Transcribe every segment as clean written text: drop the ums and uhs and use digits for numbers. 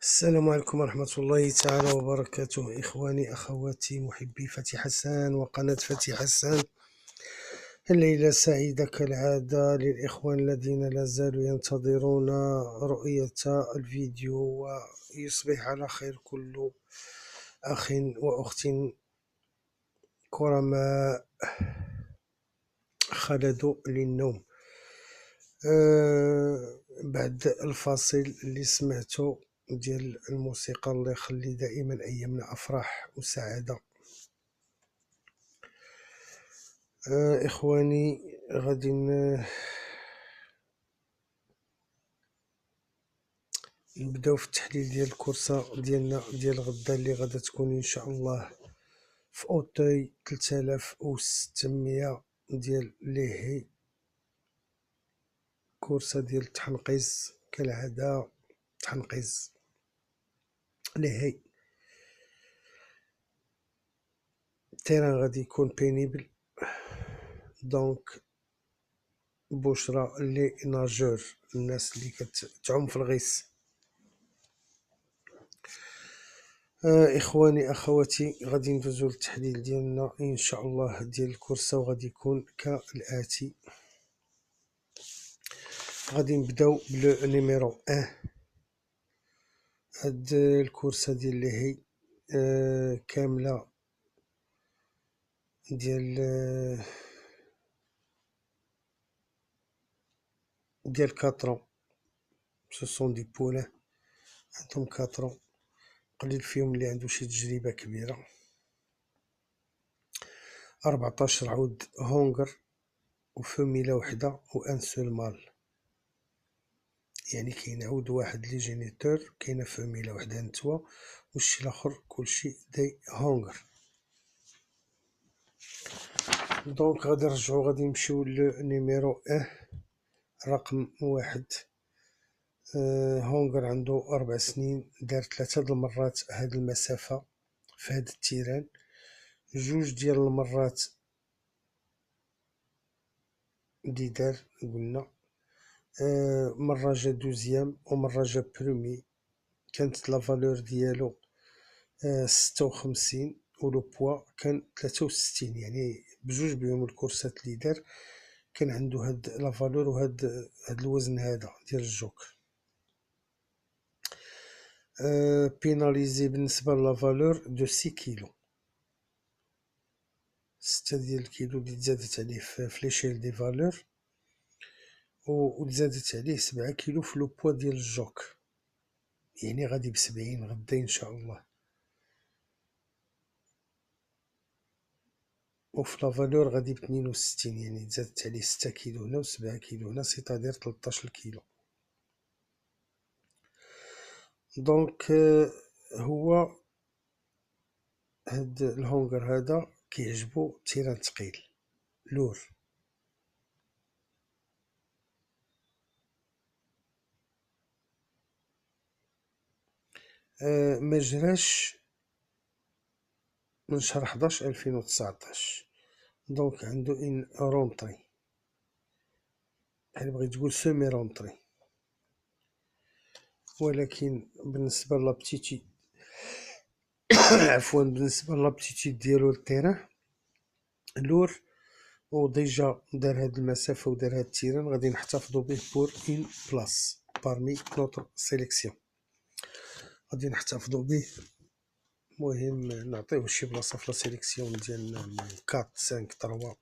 السلام عليكم ورحمة الله تعالى وبركاته، إخواني أخواتي محبي فتي حسان وقناة فتي حسان. الليلة سعيدة كالعادة للإخوان الذين لا زالوا ينتظرون رؤية الفيديو، ويصبح على خير كل أخ وأخت كرماء خلدوا للنوم. بعد الفاصل اللي سمعته ديال الموسيقى، الله يخلي دائما ايامنا افراح وسعاده. اخواني، غادي نبداو في التحليل ديال الكورسه ديالنا ديال غدا، اللي غادا تكون ان شاء الله في اوتوي 3600 ديال ليهي. كورسه ديال التحنقيز كالعاده، تحنقيز ليهي. التيران غادي يكون بينيبل، دونك بشرى لي ناجور، الناس اللي كتعوم في الغيس. اخواني اخواتي، غادي ندوزو للتحليل ديالنا ان شاء الله ديال الكورسه، وغادي يكون كالاتي. غادي نبداو بلو نيميرو 1. هاد الكورسه ديال اللي هي كامله ديال 4 سو سون دي بولان، عندهم 4، قليل فيهم اللي عنده شي تجربه كبيره. 14 عود هونغر وفميلة وحدة وان سول مال، يعني كاين عود واحد لي جينيتور، كاينه فميلة وحدة نتوى، والشي الاخر كلشي دي هونغر. دونك غادي نرجعو، غادي نمشيو لنيميرو رقم 1. هونغر عنده 4 سنين، دار 3 د المرات هاد المسافة في هاد التيران، 2 ديال المرات اللي دار قلنا، مرة جا دوزيام ومرة جا برومي. كانت لا فالور ديالو 56 ولو بوا كان 63، يعني بجوج بهم الكورسات اللي دار كان عنده هاد لا فالور وهاد الوزن هذا ديال الجوك. بيناليزي بالنسبة لا فالور دو 6 كيلو، 6 ديال الكيلو اللي تزادت عليه في ليشيل دي فالور، و تزادت عليه 7 كيلو في لو بوا ديال الجوك، يعني غادي ب70 غدا ان شاء الله. وفي لا فالور غادي ب62، يعني تزادت عليه 6 كيلو هنا و7 كيلو هنا، سيتادير 13 كيلو. دونك هو هاد الهونغر هذا كيعجبو تيران تقيل لور. ما جراش من شهر 11 2019، دونك عنده ان رونطري، بحال بغيت تقول سومي رونطري. ولكن بالنسبه لابتيتي عفوا بالنسبه لابتيتي ديالو للتيران لور، وديجا دار هاد المسافه ودار هاد التيران، غادي نحتفظوا به بور اون بلاص بارمي نوتر سيليكسيون، غادي نحتفظوا به. المهم نعطيوه شي بلاصه في لا سيليكسيون ديالنا 4 5 3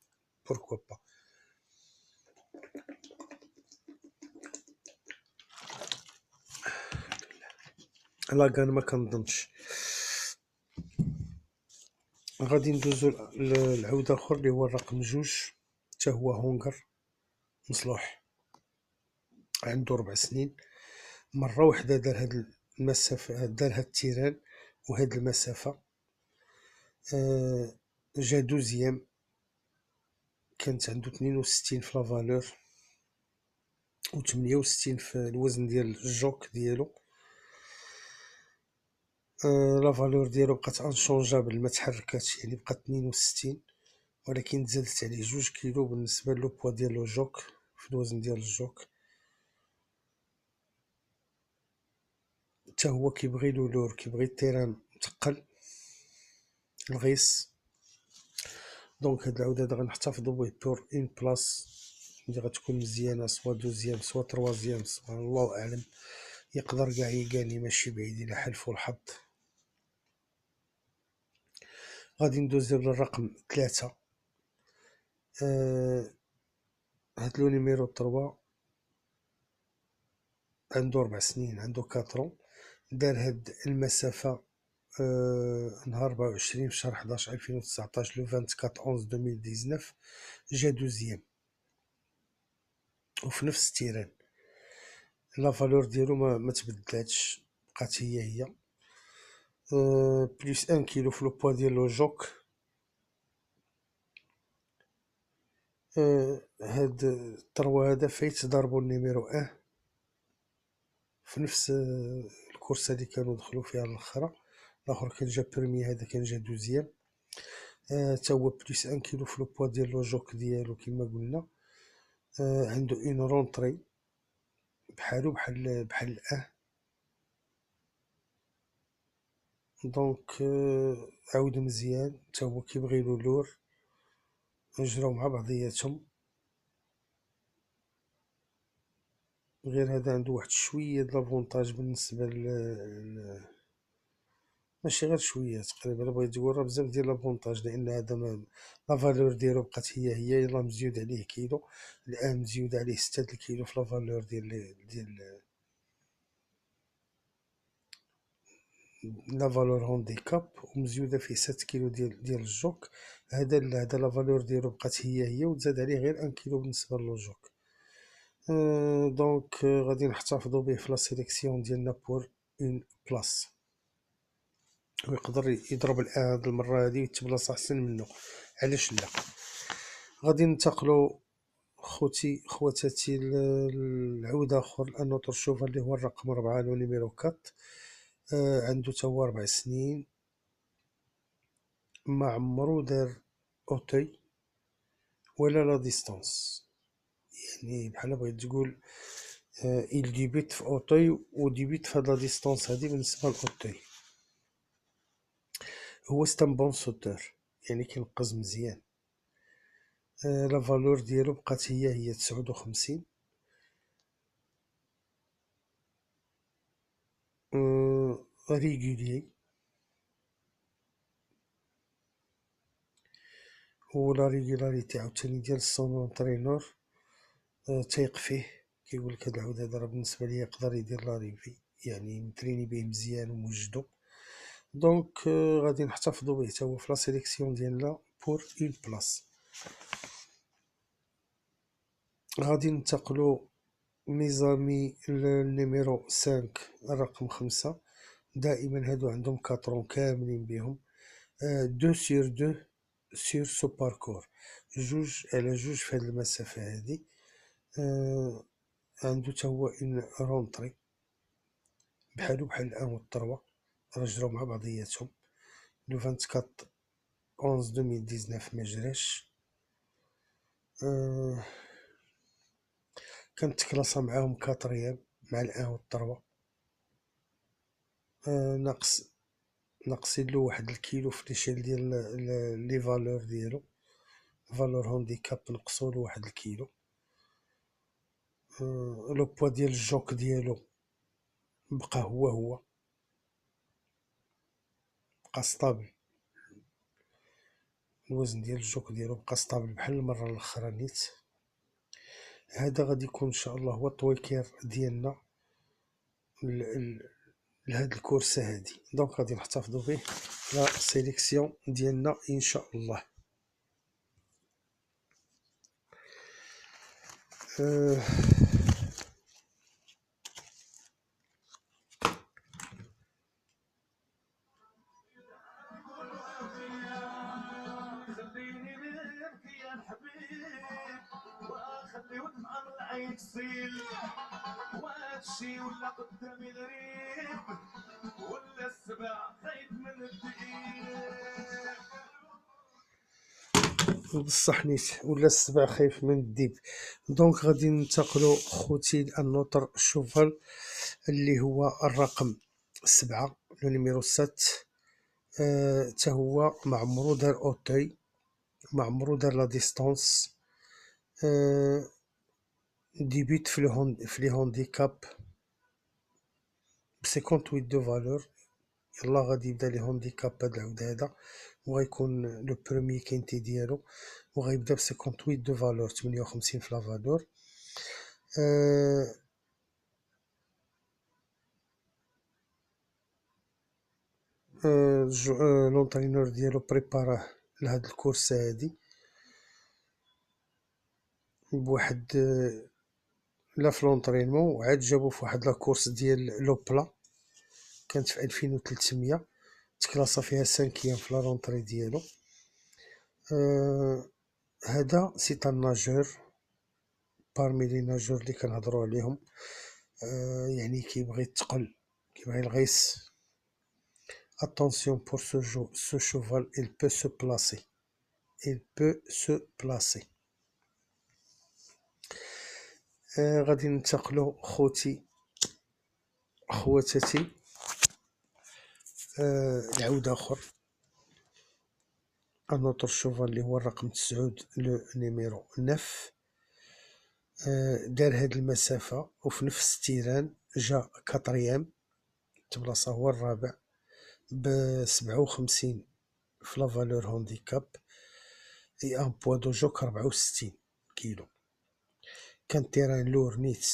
بوركوا با. لاكان ما كنظنش. غادي ندوزو لعود اخر اللي هو الرقم 2، حتى هو هونغر مصلوح، عنده 4 سنين، مره واحده دار هاد المسافه، دار هاد التيران وهاد المسافه. جا دوزيام، كانت عنده 62 في لا فالور و 68 في الوزن ديال الجوك ديالو. لا فالور ديالو بقات انشونجابل، ما تحركاتش، يعني بقات 62، ولكن تزادت عليه 2 كيلو بالنسبه لو بوا ديال لو جوك في الوزن ديال الجوك. حتى هو كيبغي لولور، كيبغي التيران متقل الغيس. دونك هاد العود هذا غنحتفظو به بور اون بلاص اللي غتكون مزيانه، سوا دوزيام سوا تروازيام سوا الله اعلم، يقدر كاع يقاني، ماشي بعيد الى حلفو الحظ. غادي ندوزو للرقم 3. هاد لو نيميرو 3 عندو 4 سنين، عندو 4 دار هاد المسافة نهار 24 في شهر 11 2019 لو 24 11 2019 جا دوزيام وفي نفس التيران. لا فالور ديالو ما تبدلاتش، بقات هي بليس 1 كيلو في لو بوا ديالو جوك. هاد التروا هذا فايت ضربو النيميرو 1 في نفس الكورسه اللي كانوا دخلوا فيها الاخرى. الاخر كان جا بروميي، هذا كان جا دوزيام. تا هو بليس 1 كيلو في لو بوا ديال لو جوك ديالو كما قلنا. عنده اون رونطري بحالو بحال الاه. دونك عاود مزيان، تا هو كيبغي لور، جراو مع بعضياتهم. غير هذا عنده واحد شويه د لافونتاج بالنسبه ماشي غير شويه، تقريبا بغيت نقول راه بزاف ديال لافونتاج، لان هذا لا فالور ديالو بقات هي يلاه مزيود عليه كيلو. الان مزيود عليه 6 الكيلو في لا فالور ديال لا فالور هونديكاب، ومزيوده فيه 7 كيلو ديال الجوك. هذا لا فالور ديالو بقات هي وتزاد عليه غير 1 كيلو بالنسبه للجوك. دونك غادي نحتفظوا به في لا سيليكسيون ديالنا بور اون بلاص، ويقدر يضرب الان هاد المره هادي يتبلاص احسن منه، علاش لا. غادي ننتقلوا خواتاتي العود اخر انوتر شوفا اللي هو الرقم 4 لو نيميرو 4. عنده تا هو 4 سنين، ما عمرو دار اوتي ولا لا ديستانس، يعني بحال بغيت تقول il débute في اوتي و ديبيت في هاد لا ديستانس هادي. بالنسبه لاوتي هو ستان بون سوتور، يعني كينقز مزيان. لا فالور ديالو بقات هي 59. ريغولي، و لا ريغولاريتي عاوتاني ديال السون اونترينور تايق فيه، كيقولك هاد العود هذا راه بالنسبه ليا يقدر يدير لا ريفي، يعني متريني به مزيان وموجدو. دونك غادي نحتفظوا به حتى هو في لا سيليكسيون ديالنا بور اون بلاص. غادي ننتقلوا ميزامي النيميرو 5 الرقم 5. دائما هادو عندهم 4 كاملين بهم. 2 سور 2 سور سو باركور، جوج على جوج في هاد المسافة هادي. عنده تا هو اون رونطري بحالو بحال الان و التروا، راه جراو مع بعضياتهم. لو 24 11 2019 ما جراش. كانت كلاسة معاهم 4 مع الان و التروا. ناقصين له واحد الكيلو في ليشيل ديال لي فالور ديالو، فالور هونديكاب نقصولو واحد الكيلو. لو بوا ديال الجوك ديالو بقى هو بقى ستابل. الوزن ديال الجوك ديالو بقى ستابل بحال المره الاخرى نيت. هذا غادي يكون ان شاء الله هو الطويكير ديالنا لهاد الكورسه هادي. دونك غادي نحتفظوا به لا سيليكسيون ديالنا ان شاء الله. خلي ودمع العين تصيل، وهادشي ولا قدامي غريب، ولا السبع خايف من الديب. بصح نيت ولا السبع خايف من الديب. دونك غادي ننتقلوا خوتي النوتر شوفال اللي هو الرقم 7 لو نيميرو 7 تا هو معمرو دار اوتوي، معمرو دار لا ديستونس، ديبيت في لي هانديكاب ب 58 دو فالور. يلا غادي يبدا لي هانديكاب هاد العود هذا، وغيكون لو بروميي كينتي ديالو، وغيبدا ب 58 دو فالور، 58 في لا فالور. لونترينور ديالو بريباراه لهاد الكورسة هادي بواحد لا في لونطرينمون، وعاد جابو في واحد لاكورس ديال لوبلا كانت في 2300، تكلاصا فيها 5 في لا رونطري ديالو. هذا سي ان ناجور بارمي لي ناجور اللي كنهضروا عليهم، يعني كيبغي يتقل، كيبغي الغيس. attention pour ce cheval, il peut se placer, il peut se placer. غادي ننتقلوا خواتاتي لعود اخر، ان اوتر شوفال اللي هو الرقم 9 لو نيميرو 9. دار هاد المسافة وفي نفس التيران جا كاتريام، تبلاصا هو الرابع ب 57 في لا فالور هانديكاب، اي ان بوا دو جوك 64 كيلو. كان تيران لور نيت،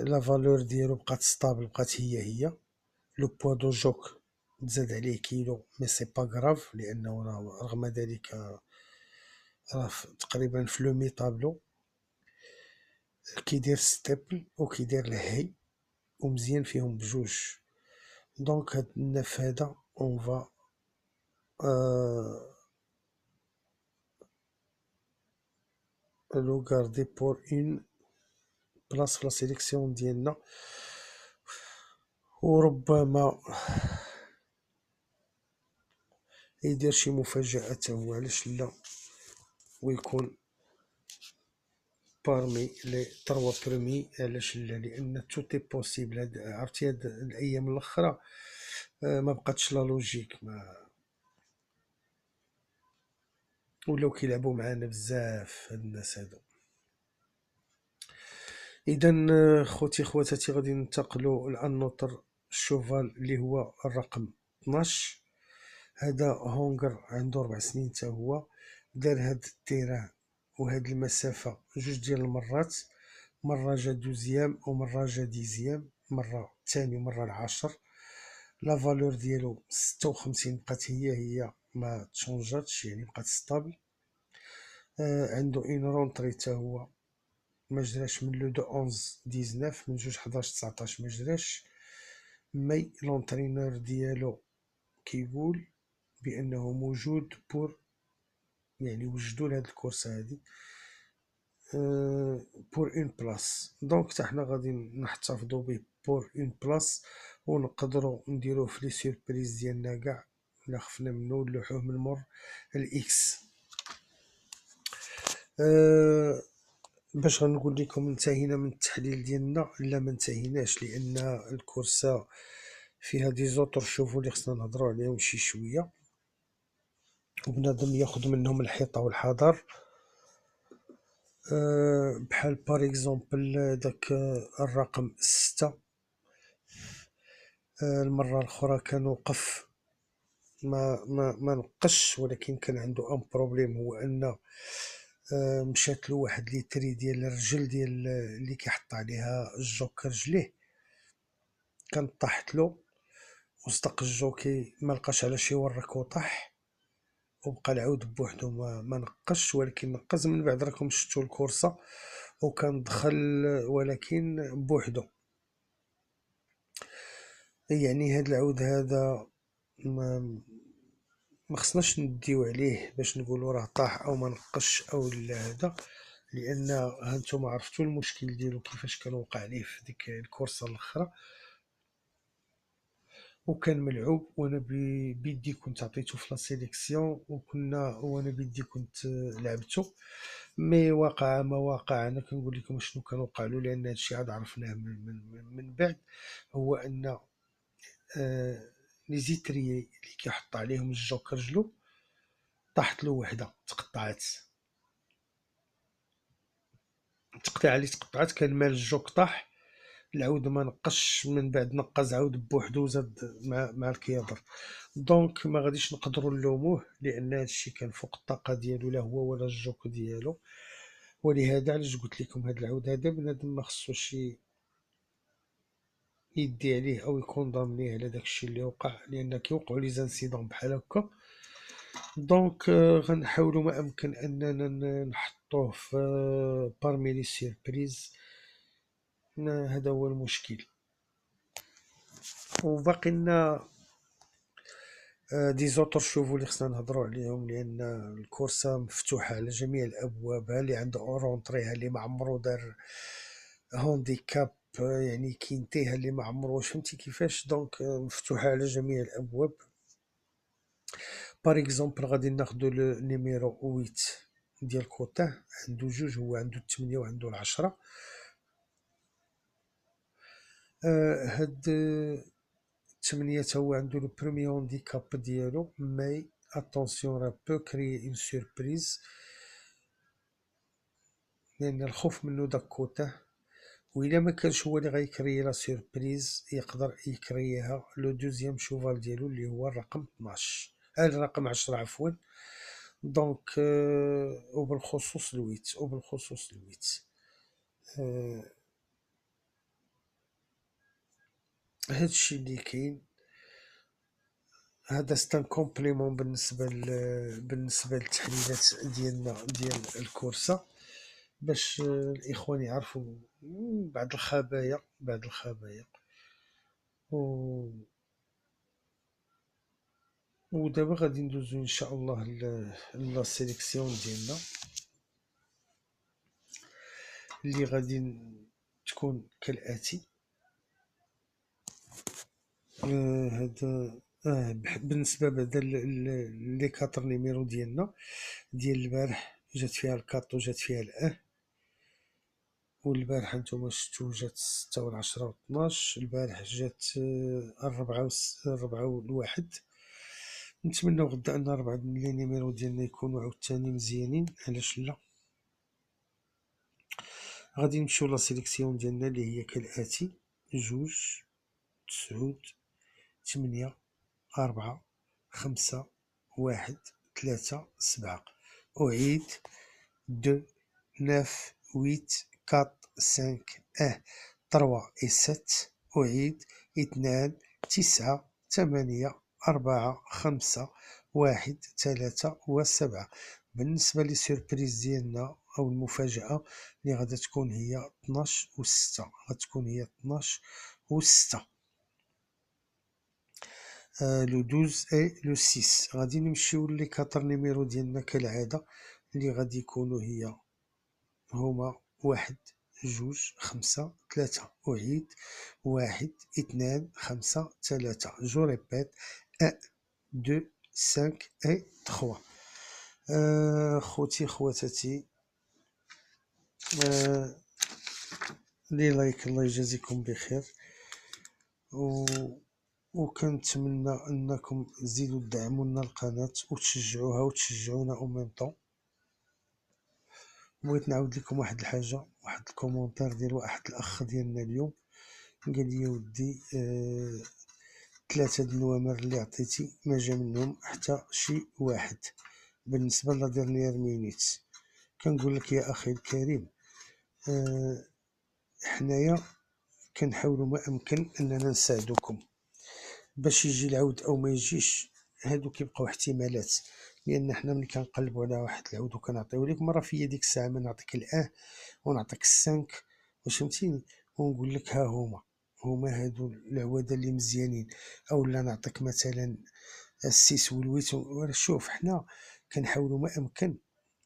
لا فالور ديالو بقات ستابل، بقات هي لو بوا دو جوك تزاد عليه كيلو، مي سي با غراف لانه رغم ذلك راه تقريبا في لو مي طابلو، كيدير ستيبل وكيدير الهي ومزيان فيهم بجوج. دونك هاد النف هذا اون فا لو غاردي بور اون بلاص في لا سيليكسيون ديالنا، وربما يدير شي مفاجأة تا هو، علاش لا، ويكون بارمي لي 3 برومي، علاش لا، لان توتي بوسيبل. عرفتي هاد الايام الاخرى ما بقاتش لا لوجيك، ما ولاو كيلعبوا معانا بزاف هاد الناس هادو. اذا خواتاتي غادي ننتقلوا لان نوتر شوفال اللي هو الرقم 12. هذا هونغر عنده 4 سنين تا هو، دار هاد التيران وهاد المسافة جوج ديال المرات، مرة جا دوزيام ومرة جا ديزيام، مرة الثاني ومرة العاشر. لا فالور ديالو 56 بقات هي ما تشونجاتش، يعني بقات ستابل. عنده اون رونطري تا هو ما جراش من لو دو 11 19، من جوج 11 19 ما جراش، مي لونترينور ديالو كيقول بانه موجود بور، يعني وجدوا لهاد الكورسه هادي بور اون بلاص. دونك حتى حنا غادي نحتفظوا به بور اون بلاص، ونقدروا نديروه في لي سيربريز ديالنا كاع الا خفنا منه ونلوحوه من مور الاكس. باش غنقول لكم انتهينا من التحليل ديالنا؟ لا ما انتهيناش، لان الكورسه فيها دي زوتر شوفو اللي خصنا نهضروا عليهم شي شويه، وبنادم ياخذ منهم الحيطه والحذر. بحال بار اكزومبل داك الرقم 6، المره الاخرى كان وقف ما نقش، ولكن كان عنده ان بروبليم، هو ان مشات له واحد ليتري ديال الرجل ديال اللي كيحط عليها الجوكر رجليه، كان طاحت له وصدق الجوكي، ما لقاش على شي ورك وطاح، وبقى العود بوحدو ما نقش، ولكن نقز من بعد. راكم شفتوا الكورسه وكان دخل ولكن بوحدو. يعني هاد العود هذا ما خصناش نديو عليه باش نقولوا راه طاح او ما نقش او لا هذا، لان هانتوما عرفتوا المشكل ديالو كيفاش كان وقع ليه في ديك الكورسه الاخرى. وكان ملعوب، وانا بيدي كنت عطيته في لا سيليكسيون، وانا بيدي كنت لعبته. مي وقع ما وقع، انا كنقول لكم شنو كان وقع له، لان هادشي عاد عرفناه من بعد. هو ان لي زيتريي اللي كيحط عليهم الجوكر جلو طاحت له وحده، تقطعت، كان مال الجوك طاح. العود ما نقصش، من بعد نقز عاود بوحدو وزاد مع الكيادر. دونك ما غاديش نقدروا نلوموه، لان هادشي كان فوق الطاقه ديالو، لا هو ولا الجوك ديالو. ولهذا علاش قلت لكم هاد العود هذا بنادم ما خصوش يدي عليه او يكوندامنيه على داكشي اللي وقع، لان كيوقعوا لي زانسيدون بحال هكا. دونك غنحاولوا ما امكن اننا نحطوه في بارمي لي سيربريز. هذا هو المشكل. وباقي لنا دي زوتر شوفو اللي خصنا نهضروا عليهم، لان الكورسه مفتوحه على جميع الابواب. ها اللي عنده اورونطري، ها اللي ما عمرو دار هونديكاب، يعني كينتي، ها اللي ما عمروش، فهمتي كيفاش. دونك مفتوحه على جميع الابواب. بار اكزومبل غادي ناخدو لو نيميرو 8 ديال كوتاه، عنده جوج، هو عنده 8 وعنده 10. هاد 8 تا هو عنده لو بروميي هونديكاب ديالو، مي اتونسيون راه بو كري اون سوربريز، لان الخوف منو داك كوتاه. وإلا ما كانش هو اللي غيكري لا سوربريز، يقدر يكريها لو دوزيام شوفال ديالو اللي هو الرقم 12، الرقم 10 عفوا. دونك وبالخصوص الويت، هادشي اللي كاين. هذا ستان كومبليمون بالنسبه للتحليلات ديالنا ديال الكورسه، باش الاخوان يعرفوا بعض الخبايا. و ودابا غادي ندوزو ان شاء الله لا سيليكسيون ديالنا اللي غادي تكون كالاتي. هذا بالنسبه بعدا لي كاتر نيميرو ديالنا ديال البارح، جات فيها الكاط وجات فيها والبارح نتوما شفتو جات 6 و10 و12. البارح جات 4 والواحد. نتمنى غدا ان 4 لي نيميرو ديالنا يكونوا عاوتاني مزيانين، علاش لا. غادي نمشيو لا سيليكسيون ديالنا اللي هي كالاتي: 2 9 8 4 5 1 3 7. أعيد: 2 9 8 4 5 1 3 و 7. أعيد: 2 9 8 4 5 1 3 و 7. بالنسبة للسيربريز ديالنا أو المفاجأة اللي غادا تكون هي 12 و 6، غتكون هي 12 و 6. لو 12 اي لو 6. غادي نمشيو لي كاتر نيميرو ديالنا كالعادة، اللي غادي يكونوا هما 1 2 5 3. أعيد: 1 2 5 3. جو ريبيت: 1 2 5 اي 3. خوتي خواتاتي، لي لايك الله يجازيكم بخير. وكنتمنى انكم تزيدوا تدعموا لنا القناه وتشجعوها وتشجعونا او ميم طون. بغيت نعاود لكم واحد الحاجه، واحد الكومونتير ديال واحد الاخ ديالنا اليوم، قال لي: ودي 3 د النوامر اللي عطيتي ما جا منهم حتى شي واحد بالنسبه لا ديرنيير مينيت. كنقول لك يا اخي الكريم، حنايا كنحاولوا ما امكن اننا نساعدوكم باش يجي العود او ما يجيش. هادو كيبقاو احتمالات، لان حنا ملي كنقلبوا على واحد العود وكنعطيو لك مره في ديك الساعه ما نعطيك الان ونعطيك السانك، واش فهمتيني، ونقول لك ها هما هادو العواده اللي مزيانين، او لا نعطيك مثلا السيس والويت. شوف حنا كنحاولوا ما امكن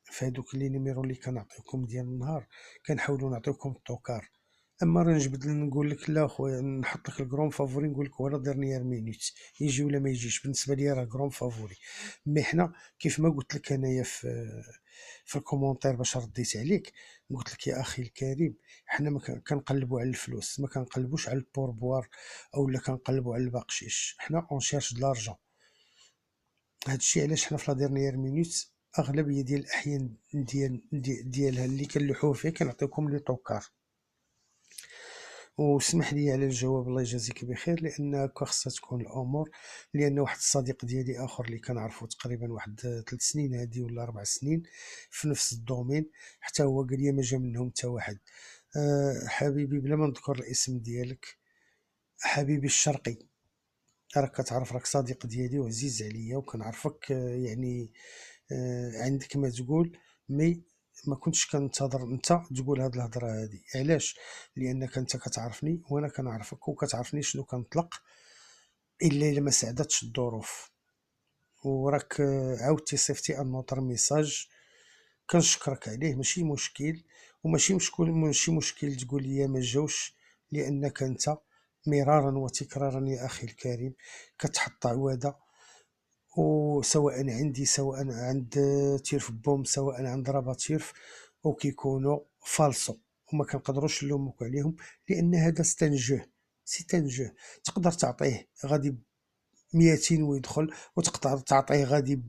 في هادوك لي نيميرو اللي كنعطيوكم ديال النهار، كنحاولوا نعطيوكم الطوكار، اما راه نجبد نقول لك لا خويا نحط لك الكرون فافوري، نقول لك فوالا ديرنيير مينوت يجي ولا ما يجيش، بالنسبه لي راه كرون فافوري. مي حنا كيف ما قلت لك انايا في الكومونتير باش رديت عليك، قلت لك يا اخي الكريم، حنا ما كنقلبوا على الفلوس، ما كنقلبوش على البوربوار او لا كنقلبوا على البقشيش، حنا اون شيرش د لارجون. هادشي علاش حنا في لا ديرنيير مينوت اغلبيه ديال الاحيان ديالها اللي كنلوحوه فيه كنعطيكم لي طوكار. واسمح لي على الجواب، الله يجازيك بخير، لان هكا خصها تكون الامور. لان واحد الصديق ديالي اخر اللي كنعرفو تقريبا واحد 3 سنين هادي ولا 4 سنين في نفس الدومين، حتى هو قال لي ما جا منهم حتى واحد. حبيبي بلا ما نذكر الاسم ديالك، حبيبي الشرقي، راك كتعرف راك صديق ديالي وعزيز عليا وكنعرفك، يعني عندك ما تقول. مي ما كنتش كنتظر انت تقول هاد الهضره هادي. علاش؟ لانك انت كتعرفني وانا كنعرفك وكتعرفني شنو كنطلق الا ما ساعدتش الظروف. وراك عاودتي صيفطتي ان نوتر ميساج، كنشكرك عليه، ماشي مشكل. ماشي مشكل تقول لي ما جاوش، لانك انت مرارا وتكرارا يا اخي الكريم كتحط عواده، وسواء عندي سواء عند تيرف بوم سواء عند راباتيرف، وكيكونوا فالصو وما كنقدروش نلوموك عليهم، لان هذا سي ان جو تقدر تعطيه غادي 200 ويدخل، وتقدر تعطيه غادي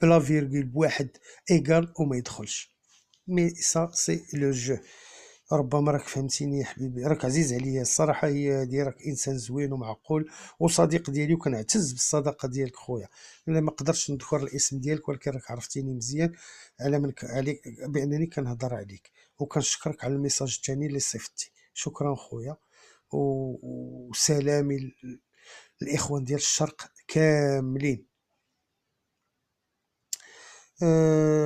بلا فيرغول بواحد ايكال وما يدخلش. مي سا سي لو جو. ربما راك فهمتيني يا حبيبي، راك عزيز عليا الصراحه، هي هادي راك انسان زوين ومعقول وصديق ديالي، وكنعتز بالصداقه ديالك خويا. انا ما قدرتش نذكر الاسم ديالك، ولكن راك عرفتيني مزيان على من عليك بانني كنهضر عليك. وكنشكرك على الميساج الثاني اللي صيفطتي. شكرا خويا. وسلامي الاخوان ديال الشرق كاملين.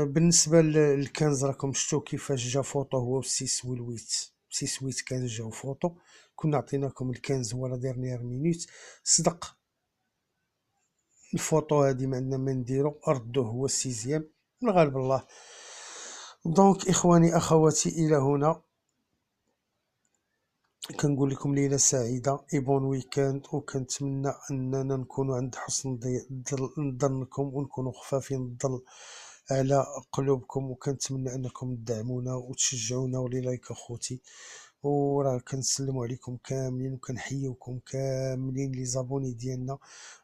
بالنسبة للكنز راكم شفتو كيفاش جا فوطو هو والسيس والويت. سيس ويت كان جاو فوطو، كنا عطيناكم الكنز هو لا ديرنيير مينوت. صدق الفوطو هادي ما عندنا ما نديرو، ردوه هو السيزيام من غالب الله. دونك اخواني اخواتي الى هنا كنقول لكم ليله سعيده اي بون ويكاند، وكنتمنى اننا نكونوا عند حسن ظنكم ونكونوا خفافين الظل على قلوبكم، وكنتمنى انكم تدعمونا وتشجعونا ولي لايك اخوتي. وراه كنسلموا عليكم كاملين وكنحييكم كاملين لي زابوني ديالنا،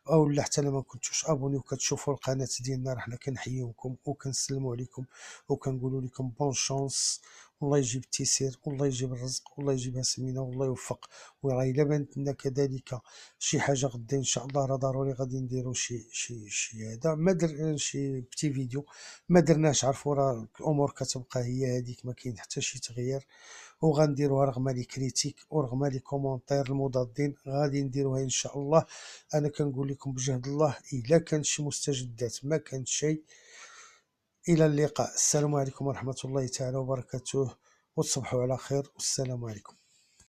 او لا حتى ما كنتوش ابوني وكتشوفوا القناه ديالنا، راه حنا كنحييوكم وكنسلموا عليكم وكنقولوا لكم بون شانس. والله يجيب التيسير والله يجيب الرزق والله يجيبها سمينه والله يوفق. وراه الا بانت لنا كذلك شي حاجه غدا ان شاء الله راه ضروري غادي نديرو شي هذا ما در شي بتي فيديو ما درناش، عرفوا راه الامور كتبقى هي هذيك، ما كاين حتى شي تغيير. وغنديروها رغم لي كريتيك ورغم لي كومونتير المضادين غادي نديروها ان شاء الله. انا كنقول لكم بجهد الله الا كانت شي مستجدات ما كانت شيء. الى اللقاء، السلام عليكم ورحمه الله تعالى وبركاته، وتصبحوا على خير والسلام عليكم.